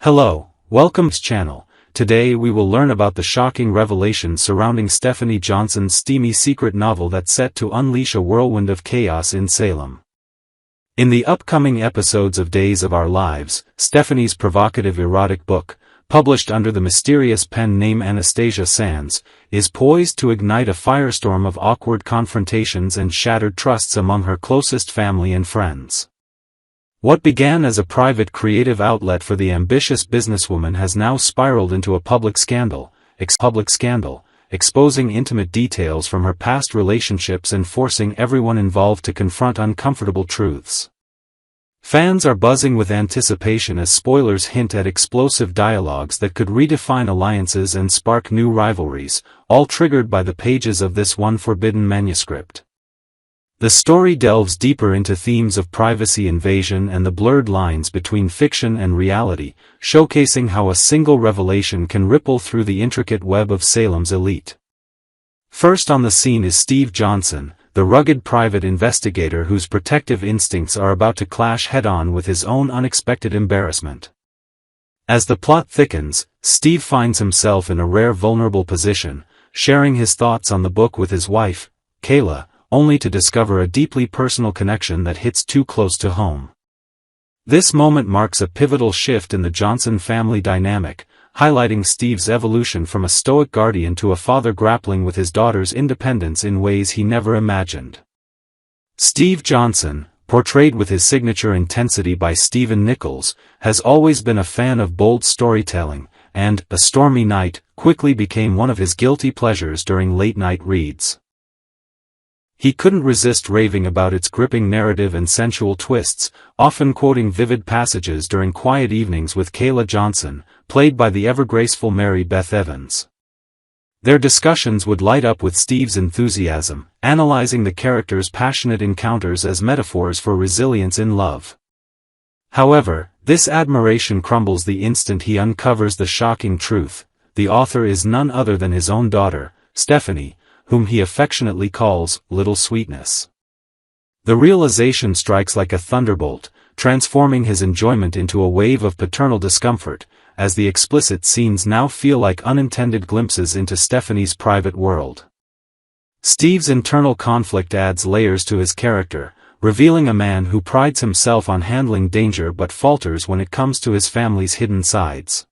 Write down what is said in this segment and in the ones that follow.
Hello, welcome to this channel. Today we will learn about the shocking revelations surrounding Stephanie Johnson's steamy secret novel that's set to unleash a whirlwind of chaos in Salem. In the upcoming episodes of Days of Our Lives, Stephanie's provocative erotic book, published under the mysterious pen name Anastasia Sands, is poised to ignite a firestorm of awkward confrontations and shattered trusts among her closest family and friends. What began as a private creative outlet for the ambitious businesswoman has now spiraled into a public scandal, exposing intimate details from her past relationships and forcing everyone involved to confront uncomfortable truths. Fans are buzzing with anticipation as spoilers hint at explosive dialogues that could redefine alliances and spark new rivalries, all triggered by the pages of this one forbidden manuscript. The story delves deeper into themes of privacy invasion and the blurred lines between fiction and reality, showcasing how a single revelation can ripple through the intricate web of Salem's elite. First on the scene is Steve Johnson, the rugged private investigator whose protective instincts are about to clash head-on with his own unexpected embarrassment. As the plot thickens, Steve finds himself in a rare vulnerable position, sharing his thoughts on the book with his wife, Kayla, only to discover a deeply personal connection that hits too close to home. This moment marks a pivotal shift in the Johnson family dynamic, highlighting Steve's evolution from a stoic guardian to a father grappling with his daughter's independence in ways he never imagined. Steve Johnson, portrayed with his signature intensity by Stephen Nichols, has always been a fan of bold storytelling, and A Stormy Night quickly became one of his guilty pleasures during late-night reads. He couldn't resist raving about its gripping narrative and sensual twists, often quoting vivid passages during quiet evenings with Kayla Johnson, played by the ever-graceful Mary Beth Evans. Their discussions would light up with Steve's enthusiasm, analyzing the characters' passionate encounters as metaphors for resilience in love. However, this admiration crumbles the instant he uncovers the shocking truth: the author is none other than his own daughter, Stephanie, whom he affectionately calls Little Sweetness. The realization strikes like a thunderbolt, transforming his enjoyment into a wave of paternal discomfort, as the explicit scenes now feel like unintended glimpses into Stephanie's private world. Steve's internal conflict adds layers to his character, revealing a man who prides himself on handling danger but falters when it comes to his family's hidden sides.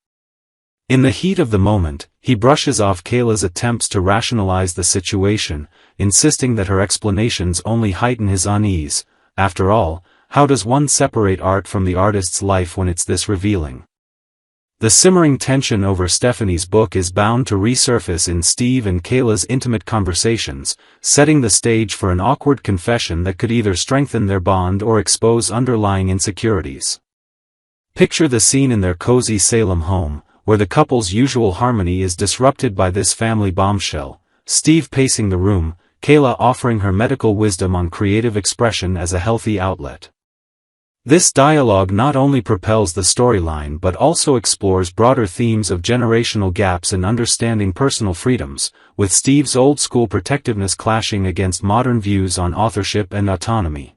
In the heat of the moment, he brushes off Kayla's attempts to rationalize the situation, insisting that her explanations only heighten his unease. After all, how does one separate art from the artist's life when it's this revealing? The simmering tension over Stephanie's book is bound to resurface in Steve and Kayla's intimate conversations, setting the stage for an awkward confession that could either strengthen their bond or expose underlying insecurities. Picture the scene in their cozy Salem home, where the couple's usual harmony is disrupted by this family bombshell, Steve pacing the room, Kayla offering her medical wisdom on creative expression as a healthy outlet. This dialogue not only propels the storyline but also explores broader themes of generational gaps and understanding personal freedoms, with Steve's old-school protectiveness clashing against modern views on authorship and autonomy.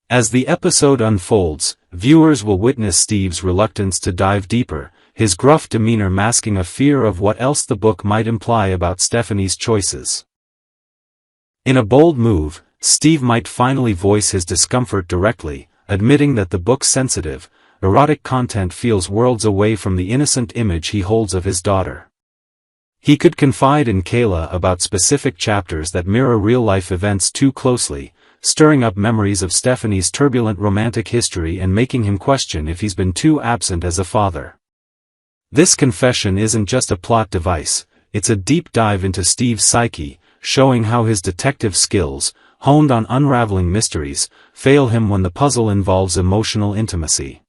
As the episode unfolds, viewers will witness Steve's reluctance to dive deeper, his gruff demeanor masking a fear of what else the book might imply about Stephanie's choices. In a bold move, Steve might finally voice his discomfort directly, admitting that the book's sensitive, erotic content feels worlds away from the innocent image he holds of his daughter. He could confide in Kayla about specific chapters that mirror real-life events too closely, stirring up memories of Stephanie's turbulent romantic history and making him question if he's been too absent as a father. This confession isn't just a plot device, it's a deep dive into Steve's psyche, showing how his detective skills, honed on unraveling mysteries, fail him when the puzzle involves emotional intimacy.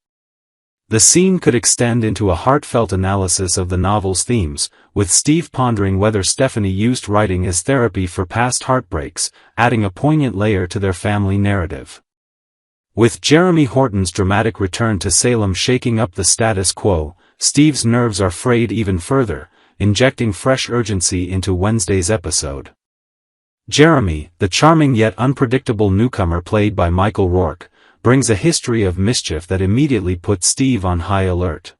The scene could extend into a heartfelt analysis of the novel's themes, with Steve pondering whether Stephanie used writing as therapy for past heartbreaks, adding a poignant layer to their family narrative. With Jeremy Horton's dramatic return to Salem shaking up the status quo, Steve's nerves are frayed even further, injecting fresh urgency into Wednesday's episode. Jeremy, the charming yet unpredictable newcomer played by Michael Rourke, brings a history of mischief that immediately puts Steve on high alert.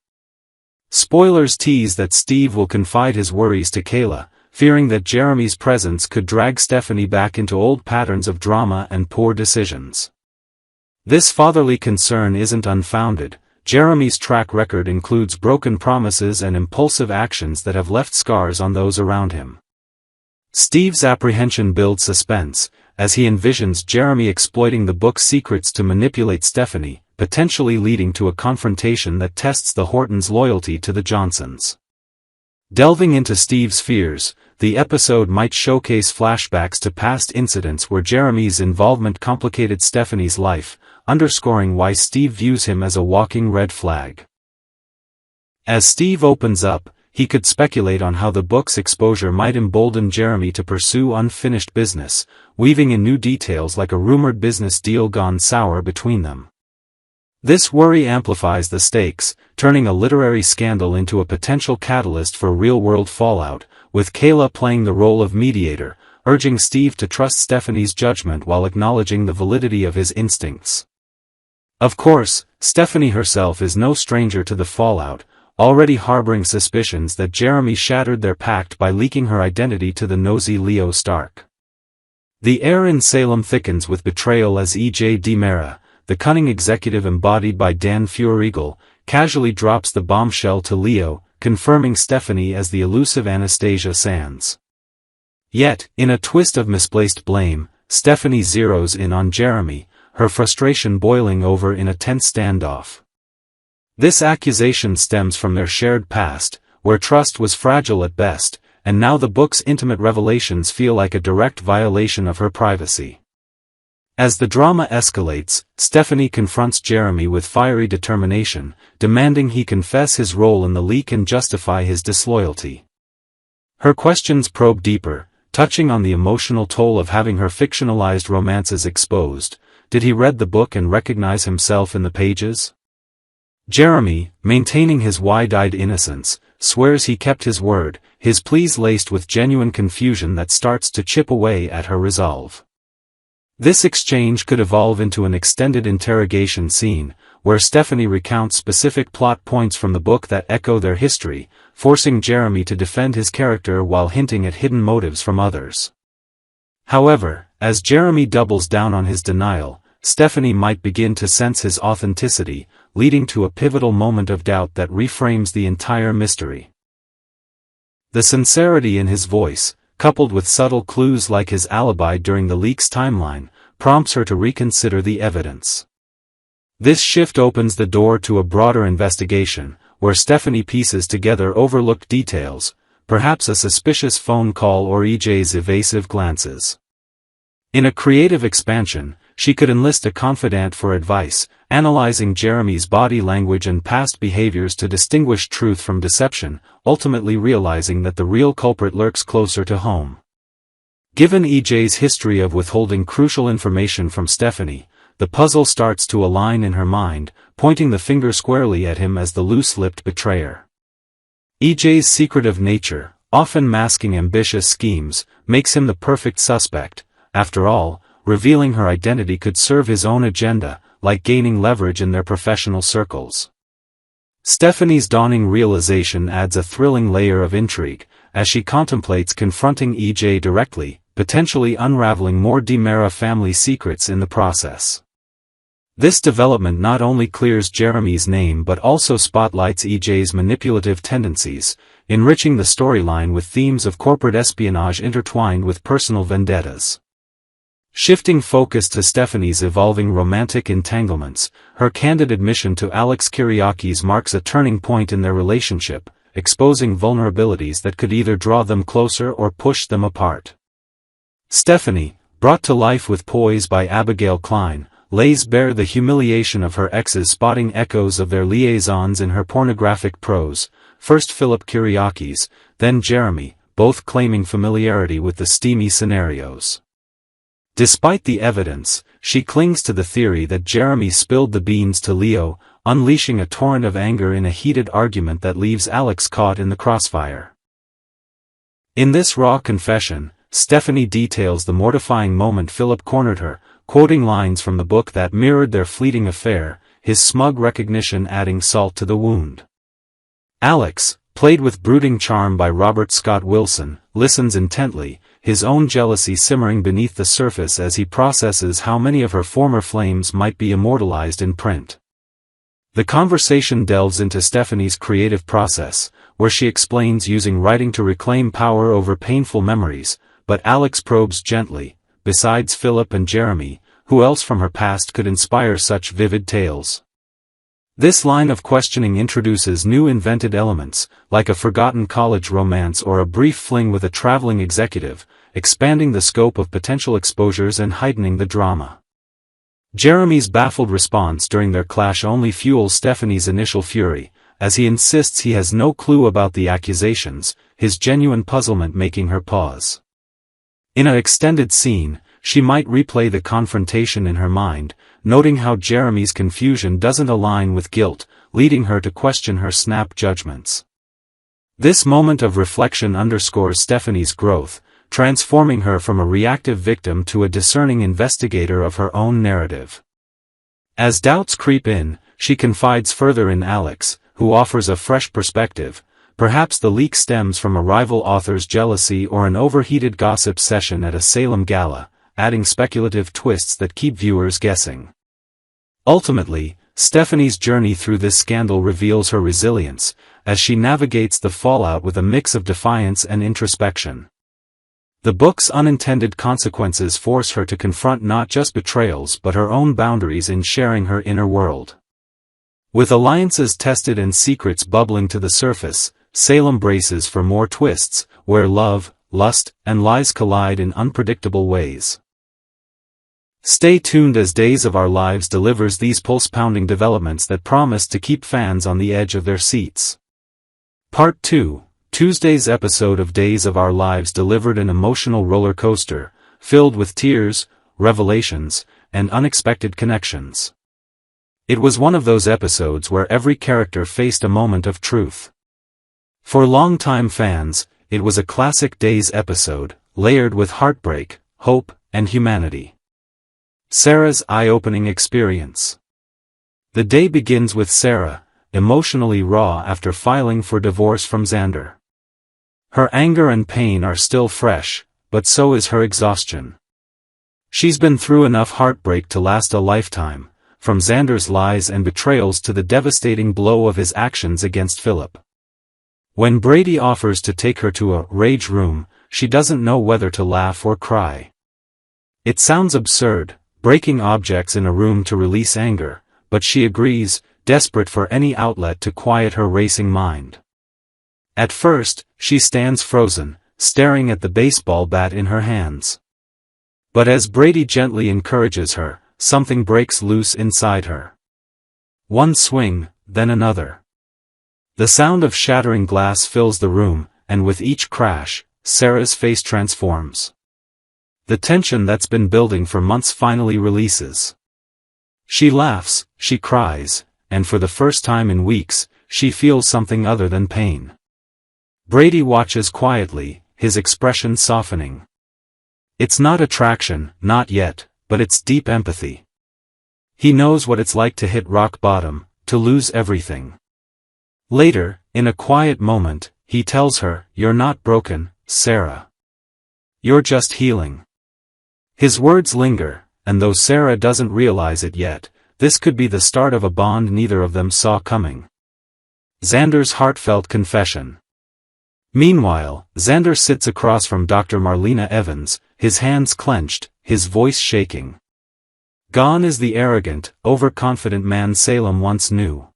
Spoilers tease that Steve will confide his worries to Kayla, fearing that Jeremy's presence could drag Stephanie back into old patterns of drama and poor decisions. This fatherly concern isn't unfounded. Jeremy's track record includes broken promises and impulsive actions that have left scars on those around him. Steve's apprehension builds suspense, as he envisions Jeremy exploiting the book's secrets to manipulate Stephanie, potentially leading to a confrontation that tests the Hortons' loyalty to the Johnsons. Delving into Steve's fears, the episode might showcase flashbacks to past incidents where Jeremy's involvement complicated Stephanie's life, underscoring why Steve views him as a walking red flag. As Steve opens up, he could speculate on how the book's exposure might embolden Jeremy to pursue unfinished business, weaving in new details like a rumored business deal gone sour between them. This worry amplifies the stakes, turning a literary scandal into a potential catalyst for real-world fallout, with Kayla playing the role of mediator, urging Steve to trust Stephanie's judgment while acknowledging the validity of his instincts. Of course, Stephanie herself is no stranger to the fallout, already harboring suspicions that Jeremy shattered their pact by leaking her identity to the nosy Leo Stark. The air in Salem thickens with Betrayal as E.J. DiMera, the cunning executive embodied by Dan Feuerriegel, casually drops the bombshell to Leo, confirming Stephanie as the elusive Anastasia Sands. Yet, in a twist of misplaced blame, Stephanie zeroes in on Jeremy, her frustration boiling over in a tense standoff. This accusation stems from their shared past, where trust was fragile at best, and now the book's intimate revelations feel like a direct violation of her privacy. As the drama escalates, Stephanie confronts Jeremy with fiery determination, demanding he confess his role in the leak and justify his disloyalty. Her questions probe deeper, touching on the emotional toll of having her fictionalized romances exposed. Did he read the book and recognize himself in the pages? Jeremy, maintaining his wide-eyed innocence, swears he kept his word, his pleas laced with genuine confusion that starts to chip away at her resolve. This exchange could evolve into an extended interrogation scene, where Stephanie recounts specific plot points from the book that echo their history, forcing Jeremy to defend his character while hinting at hidden motives from others. However, as Jeremy doubles down on his denial, Stephanie might begin to sense his authenticity, leading to a pivotal moment of doubt that reframes the entire mystery. The sincerity in his voice, coupled with subtle clues like his alibi during the leak's timeline, prompts her to reconsider the evidence. This shift opens the door to a broader investigation, where Stephanie pieces together overlooked details, perhaps a suspicious phone call or EJ's evasive glances. In a creative expansion, she could enlist a confidant for advice, analyzing Jeremy's body language and past behaviors to distinguish truth from deception, ultimately realizing that the real culprit lurks closer to home. Given EJ's history of withholding crucial information from Stephanie, the puzzle starts to align in her mind, pointing the finger squarely at him as the loose-lipped betrayer. EJ's secretive nature, often masking ambitious schemes, makes him the perfect suspect. After all, revealing her identity could serve his own agenda, like gaining leverage in their professional circles. Stephanie's dawning realization adds a thrilling layer of intrigue, as she contemplates confronting EJ directly, potentially unraveling more DiMera family secrets in the process. This development not only clears Jeremy's name but also spotlights EJ's manipulative tendencies, enriching the storyline with themes of corporate espionage intertwined with personal vendettas. Shifting focus to Stephanie's evolving romantic entanglements, her candid admission to Alex Kyriakis marks a turning point in their relationship, exposing vulnerabilities that could either draw them closer or push them apart. Stephanie, brought to life with poise by Abigail Klein, lays bare the humiliation of her exes, spotting echoes of their liaisons in her pornographic prose, first Philip Kyriakis, then Jeremy, both claiming familiarity with the steamy scenarios. Despite the evidence, she clings to the theory that Jeremy spilled the beans to Leo, unleashing a torrent of anger in a heated argument that leaves Alex caught in the crossfire. In this raw confession, Stephanie details the mortifying moment Philip cornered her, quoting lines from the book that mirrored their fleeting affair, his smug recognition adding salt to the wound. Alex, played with brooding charm by Robert Scott Wilson, listens intently, his own jealousy simmering beneath the surface as he processes how many of her former flames might be immortalized in print. The conversation delves into Stephanie's creative process, where she explains using writing to reclaim power over painful memories, but Alex probes gently, besides Philip and Jeremy, who else from her past could inspire such vivid tales? This line of questioning introduces new invented elements, like a forgotten college romance or a brief fling with a traveling executive, expanding the scope of potential exposures and heightening the drama. Jeremy's baffled response during their clash only fuels Stephanie's initial fury, as he insists he has no clue about the accusations, his genuine puzzlement making her pause. In an extended scene, she might replay the confrontation in her mind, noting how Jeremy's confusion doesn't align with guilt, leading her to question her snap judgments. This moment of reflection underscores Stephanie's growth, transforming her from a reactive victim to a discerning investigator of her own narrative. As doubts creep in, she confides further in Alex, who offers a fresh perspective. Perhaps the leak stems from a rival author's jealousy or an overheated gossip session at a Salem gala, adding speculative twists that keep viewers guessing. Ultimately, Stephanie's journey through this scandal reveals her resilience, as she navigates the fallout with a mix of defiance and introspection. The book's unintended consequences force her to confront not just betrayals but her own boundaries in sharing her inner world. With alliances tested and secrets bubbling to the surface, Salem braces for more twists, where love, lust, and lies collide in unpredictable ways. Stay tuned as Days of Our Lives delivers these pulse-pounding developments that promise to keep fans on the edge of their seats. Part 2. Tuesday's episode of Days of Our Lives delivered an emotional roller coaster, filled with tears, revelations, and unexpected connections. It was one of those episodes where every character faced a moment of truth. For longtime fans, it was a classic Days episode, layered with heartbreak, hope, and humanity. Sarah's eye-opening experience. The day begins with Sarah, emotionally raw after filing for divorce from Xander. Her anger and pain are still fresh, but so is her exhaustion. She's been through enough heartbreak to last a lifetime, from Xander's lies and betrayals to the devastating blow of his actions against Philip. When Brady offers to take her to a rage room, she doesn't know whether to laugh or cry. It sounds absurd, breaking objects in a room to release anger, but she agrees, desperate for any outlet to quiet her racing mind. At first, she stands frozen, staring at the baseball bat in her hands. But as Brady gently encourages her, something breaks loose inside her. One swing, then another. The sound of shattering glass fills the room, and with each crash, Sarah's face transforms. The tension that's been building for months finally releases. She laughs, she cries, and for the first time in weeks, she feels something other than pain. Brady watches quietly, his expression softening. It's not attraction, not yet, but it's deep empathy. He knows what it's like to hit rock bottom, to lose everything. Later, in a quiet moment, he tells her, "You're not broken, Sarah. You're just healing." His words linger, and though Sarah doesn't realize it yet, this could be the start of a bond neither of them saw coming. Xander's heartfelt confession. Meanwhile, Xander sits across from Dr. Marlena Evans, his hands clenched, his voice shaking. Gone is the arrogant, overconfident man Salem once knew.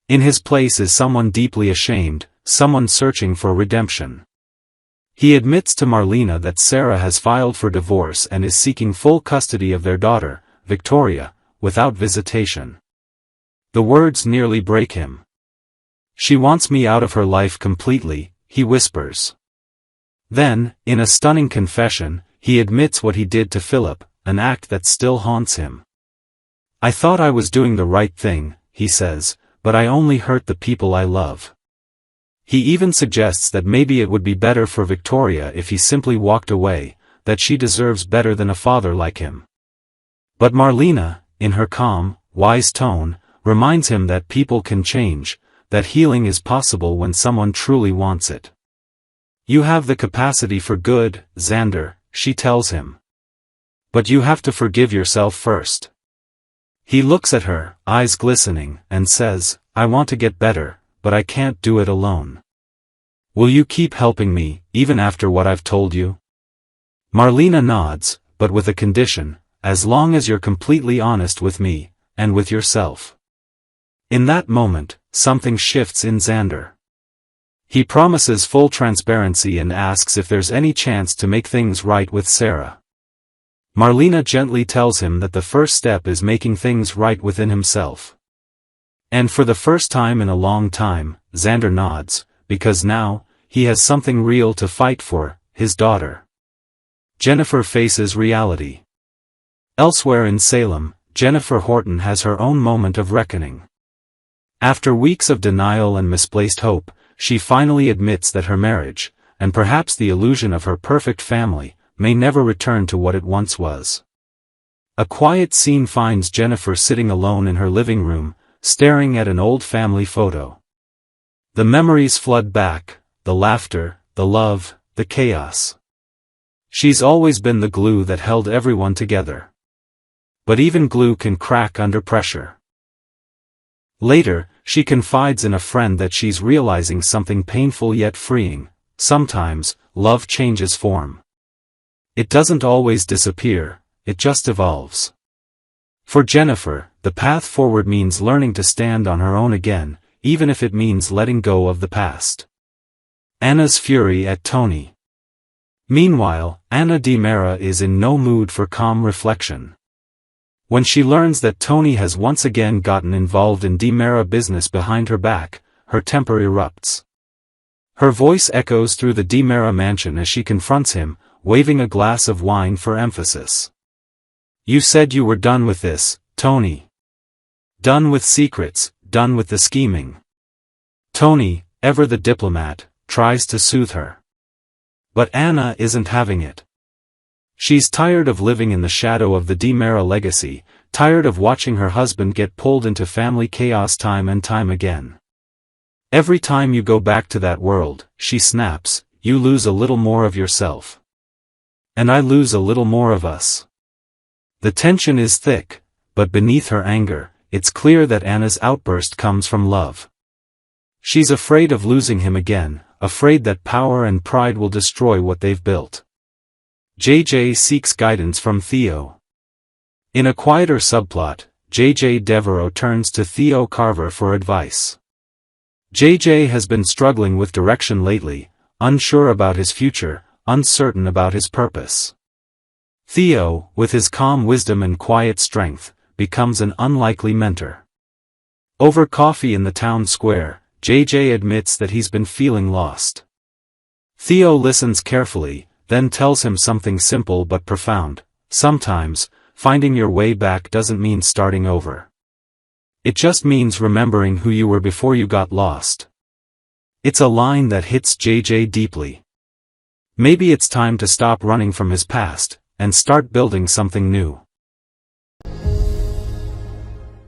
In his place is someone deeply ashamed, someone searching for redemption. He admits to Marlena that Sarah has filed for divorce and is seeking full custody of their daughter, Victoria, without visitation. The words nearly break him. "She wants me out of her life completely," he whispers. Then, in a stunning confession, he admits what he did to Philip, an act that still haunts him. "I thought I was doing the right thing," he says, "but I only hurt the people I love." He even suggests that maybe it would be better for Victoria if he simply walked away, that she deserves better than a father like him. But Marlena, in her calm, wise tone, reminds him that people can change, that healing is possible when someone truly wants it. You have the capacity for good, Xander, she tells him. But you have to forgive yourself first. He looks at her, eyes glistening, and says, I want to get better, but I can't do it alone. Will you keep helping me, even after what I've told you? Marlena nods, but with a condition, as long as you're completely honest with me, and with yourself. In that moment, something shifts in Xander. He promises full transparency and asks if there's any chance to make things right with Sarah. Marlena gently tells him that the first step is making things right within himself. And for the first time in a long time, Xander nods, because now, he has something real to fight for, his daughter. Jennifer faces reality. Elsewhere in Salem, Jennifer Horton has her own moment of reckoning. After weeks of denial and misplaced hope, she finally admits that her marriage, and perhaps the illusion of her perfect family, may never return to what it once was. A quiet scene finds Jennifer sitting alone in her living room, staring at an old family photo. The memories flood back, the laughter, the love, the chaos. She's always been the glue that held everyone together. But even glue can crack under pressure. Later, she confides in a friend that she's realizing something painful yet freeing. Sometimes, love changes form. It doesn't always disappear, it just evolves. For Jennifer, the path forward means learning to stand on her own again, even if it means letting go of the past. Anna's fury at Tony. Meanwhile, Anna DiMera is in no mood for calm reflection. When she learns that Tony has once again gotten involved in DiMera business behind her back, her temper erupts. Her voice echoes through the DiMera mansion as she confronts him, waving a glass of wine for emphasis. You said you were done with this, Tony. Done with secrets, done with the scheming. Tony, ever the diplomat, tries to soothe her. But Anna isn't having it. She's tired of living in the shadow of the DiMera legacy, tired of watching her husband get pulled into family chaos time and time again. Every time you go back to that world, she snaps, you lose a little more of yourself. And I lose a little more of us. The tension is thick, but beneath her anger, it's clear that Anna's outburst comes from love. She's afraid of losing him again, afraid that power and pride will destroy what they've built. JJ seeks guidance from Theo. In a quieter subplot, JJ Devereaux turns to Theo Carver for advice. JJ has been struggling with direction lately, unsure about his future, uncertain about his purpose. Theo, with his calm wisdom and quiet strength, becomes an unlikely mentor. Over coffee in the town square, JJ admits that he's been feeling lost. Theo listens carefully, then tells him something simple but profound. Sometimes, finding your way back doesn't mean starting over. It just means remembering who you were before you got lost. It's a line that hits JJ deeply. Maybe it's time to stop running from his past, and start building something new.